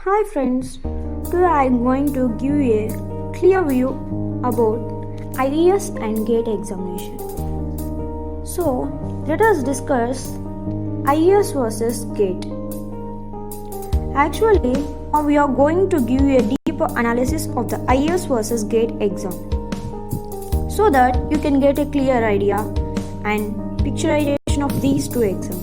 Hi friends, today I am going to give you a clear view about IES and GATE examination. So, let us discuss IES versus GATE. Actually, we are going to give you a deeper analysis of the IES versus GATE exam so that you can get a clear idea and picturization of these two exams.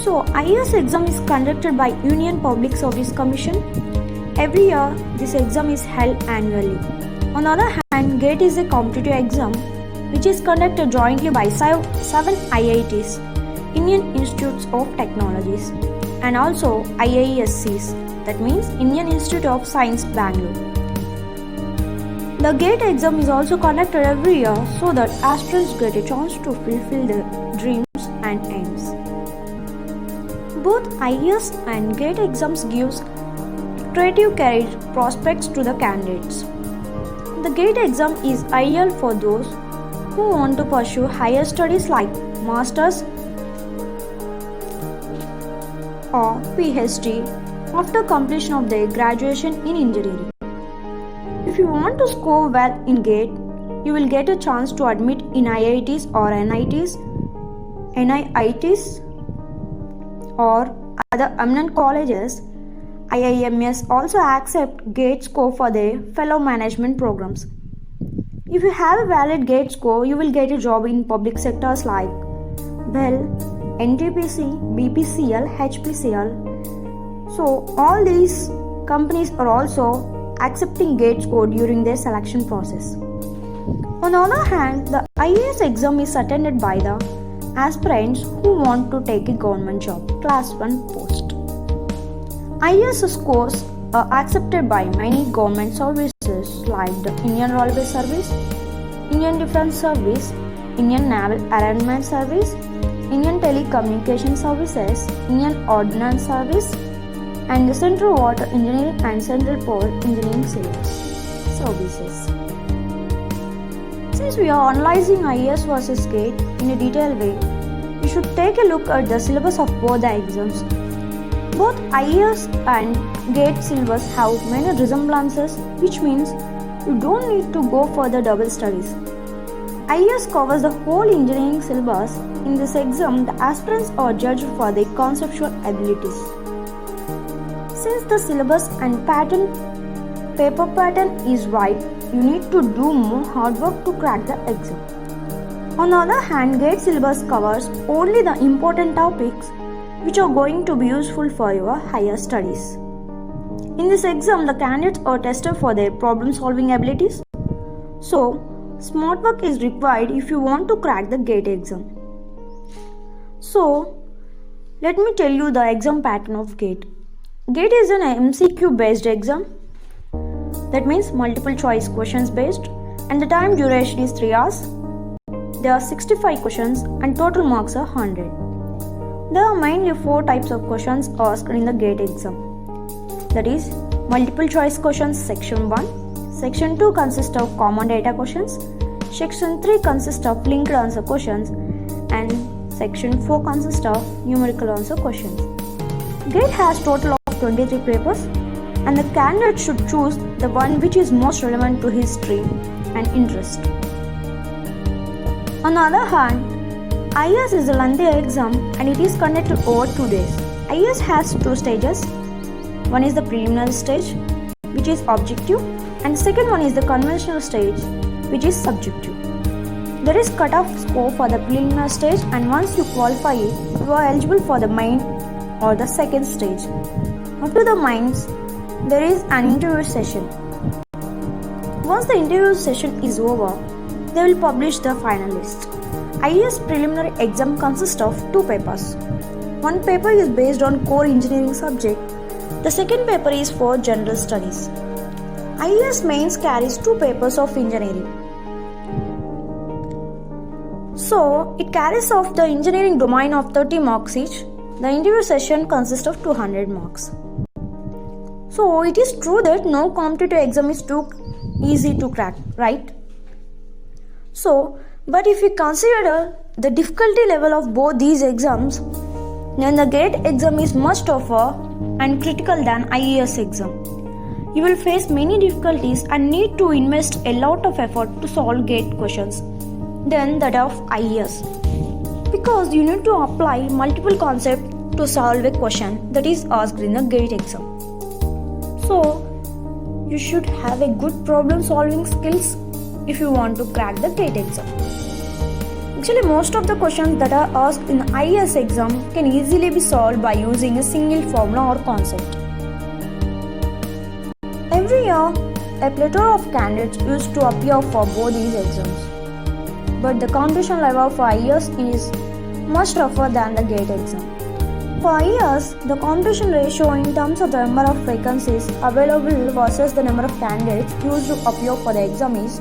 So, IES exam is conducted by Union Public Service Commission. Every year, this exam is held annually. On the other hand, GATE is a competitive exam which is conducted jointly by 7 IITs, Indian Institutes of Technologies, and also IISCs, that means Indian Institute of Science, Bangalore. The GATE exam is also conducted every year so that aspirants get a chance to fulfill their dreams and aims. Both IES and GATE exams gives creative career prospects to the candidates. The GATE exam is ideal for those who want to pursue higher studies like Masters or PhD after completion of their graduation in engineering. If you want to score well in GATE, you will get a chance to admit in IITs or NITs, NIITs or other eminent colleges. IIMS also accept GATE score for their fellow management programs. If you have a valid GATE score, you will get a job in public sectors like BEL, NTPC, BPCL, HPCL. So all these companies are also accepting GATE score during their selection process. On the other hand, the IES exam is attended by the aspirants who want to take a government job, class 1 post. IES scores are accepted by many government services like the Indian Railway Service, Indian Defence Service, Indian Naval Armament Service, Indian Telecommunication Services, Indian Ordnance Service, and the Central Water Engineering and Central Power Engineering Services. Since we are analyzing IES versus GATE in a detailed way, we should take a look at the syllabus of both the exams. Both IES and GATE syllabus have many resemblances, which means you don't need to go for the double studies. IES covers the whole engineering syllabus. In this exam, the aspirants are judged for their conceptual abilities. Since the syllabus and paper pattern is wide, you need to do more hard work to crack the exam. On the other hand, GATE syllabus covers only the important topics which are going to be useful for your higher studies. In this exam, the candidates are tested for their problem-solving abilities. So, smart work is required if you want to crack the GATE exam. So, let me tell you the exam pattern of GATE. GATE is an MCQ based exam. That means multiple choice questions based, and the time duration is 3 hours. There are 65 questions and total marks are 100. There are mainly 4 types of questions asked in the GATE exam. That is, multiple choice questions section 1, section 2 consists of common data questions, section 3 consists of linked answer questions, and section 4 consists of numerical answer questions. GATE has total of 23 papers, and the candidate should choose the one which is most relevant to his stream and interest. On the other hand, IES is a lengthy exam and it is conducted over 2 days. IES has 2 stages. One is the preliminary stage, which is objective, and the second one is the conventional stage, which is subjective. There is cut-off score for the preliminary stage, and once you qualify it, you are eligible for the main or the second stage. After the mains, there is an interview session. Once the interview session is over, they will publish the finalists. IES preliminary exam consists of 2 papers. One paper is based on core engineering subject. The second paper is for general studies. IES mains carries 2 papers of engineering. So, it carries off the engineering domain of 30 marks each. The interview session consists of 200 marks. So, it is true that no competitive exam is too easy to crack, right? So, but if we consider the difficulty level of both these exams, Then the GATE exam is much tougher and critical than IAS exam. You will face many difficulties and need to invest a lot of effort to solve GATE questions than that of IAS, because you need to apply multiple concepts to solve a question that is asked in the GATE exam. So, you should have a good problem solving skills if you want to crack the GATE exam. Actually, most of the questions that are asked in the IAS exam can easily be solved by using a single formula or concept. Every year, a plethora of candidates used to appear for both these exams. But the competition level for IAS is much tougher than the GATE exam. For IAS, the competition ratio in terms of the number of vacancies available versus the number of candidates used to appear for the exam is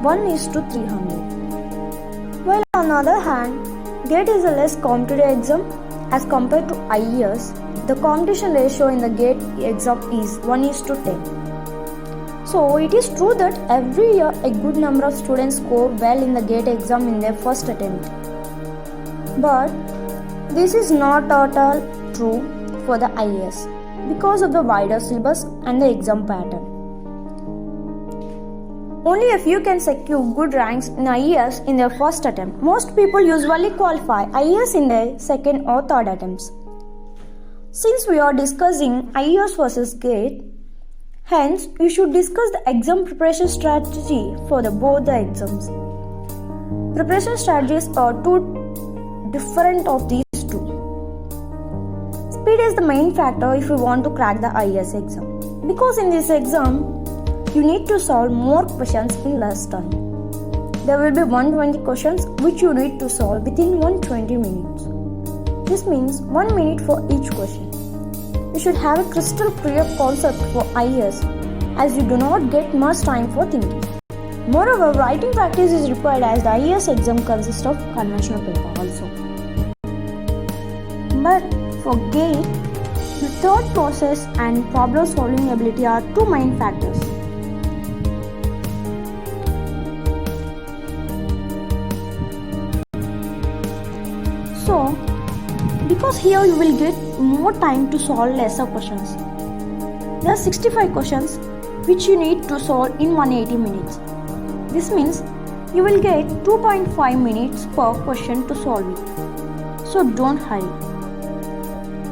1:300. While on the other hand, GATE is a less competitive exam as compared to IAS. The competition ratio in the GATE exam is 1:10. So it is true that every year a good number of students score well in the GATE exam in their first attempt. But this is not at all true for the IAS because of the wider syllabus and the exam pattern. Only a few can secure good ranks in IAS in their first attempt. Most people usually qualify IAS in their second or third attempts. Since we are discussing IAS versus GATE, hence you should discuss the exam preparation strategy for both the exams. Preparation strategies are two different of these two. Speed is the main factor if you want to crack the IAS exam, because in this exam you need to solve more questions in less time. There will be 120 questions which you need to solve within 120 minutes. This means 1 minute for each question. You should have a crystal clear concept for IAS as you do not get much time for thinking. Moreover, writing practice is required as the IAS exam consists of conventional paper also. But for GATE, the thought process and problem solving ability are two main factors. So, because here you will get more time to solve lesser questions. There are 65 questions which you need to solve in 180 minutes. This means you will get 2.5 minutes per question to solve it. So don't hurry.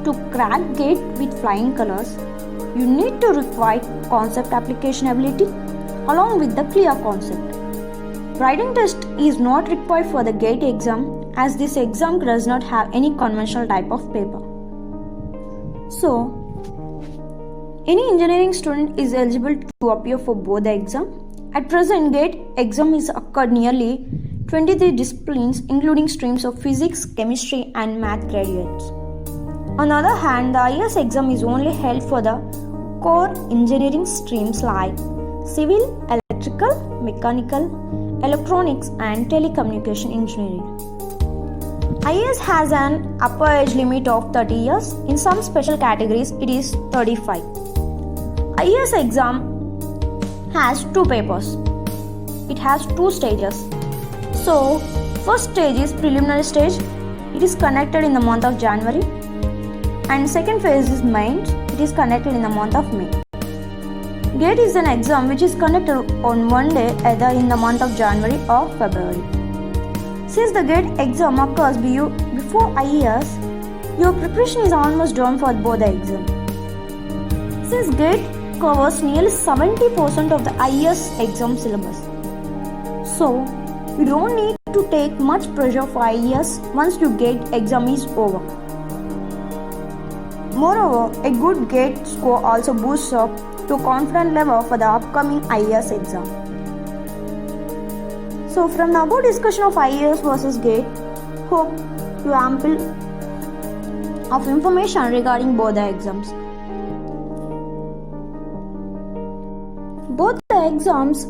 To crack GATE with flying colors, you need to require concept application ability along with the clear concept. Writing test is not required for the GATE exam as this exam does not have any conventional type of paper. So, any engineering student is eligible to appear for both the exam. At present, GATE exam is occurred nearly 23 disciplines including streams of physics, chemistry and math graduates. On the other hand, the IAS exam is only held for the core engineering streams like civil, electrical, mechanical, electronics and telecommunication engineering. IAS has an upper age limit of 30 years. In some special categories, it is 35. IAS exam has two papers. It has two stages. So, first stage is preliminary stage. It is conducted in the month of January. And second phase is mains. It is conducted in the month of May. GATE is an exam which is conducted on one day either in the month of January or February. Since the GATE exam occurs before IAS, your preparation is almost done for both the exams. Since GATE covers nearly 70% of the IAS exam syllabus, so you don't need to take much pressure for IAS once your GATE exam is over. Moreover, a good GATE score also boosts up to confidence level for the upcoming IAS exam. So from the above discussion of IAS versus GATE, hope you have ample of information regarding both the exams. Both the exams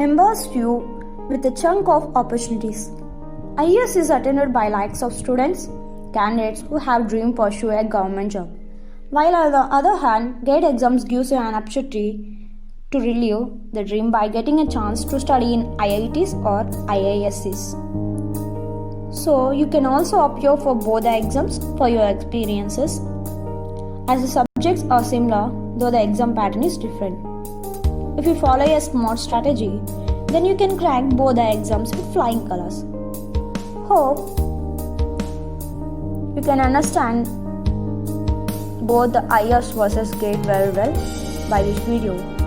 embrace you with a chunk of opportunities. IAS is attended by likes of students, candidates who have dream pursue a government job. While on the other hand, GATE exams gives you an opportunity to relive the dream by getting a chance to study in IITs or IIScs. So you can also appear for both the exams for your experiences, as the subjects are similar though the exam pattern is different. If you follow a smart strategy, then you can crack both the exams with flying colors. Hope you can understand both the IELTS versus GATE very well by this video.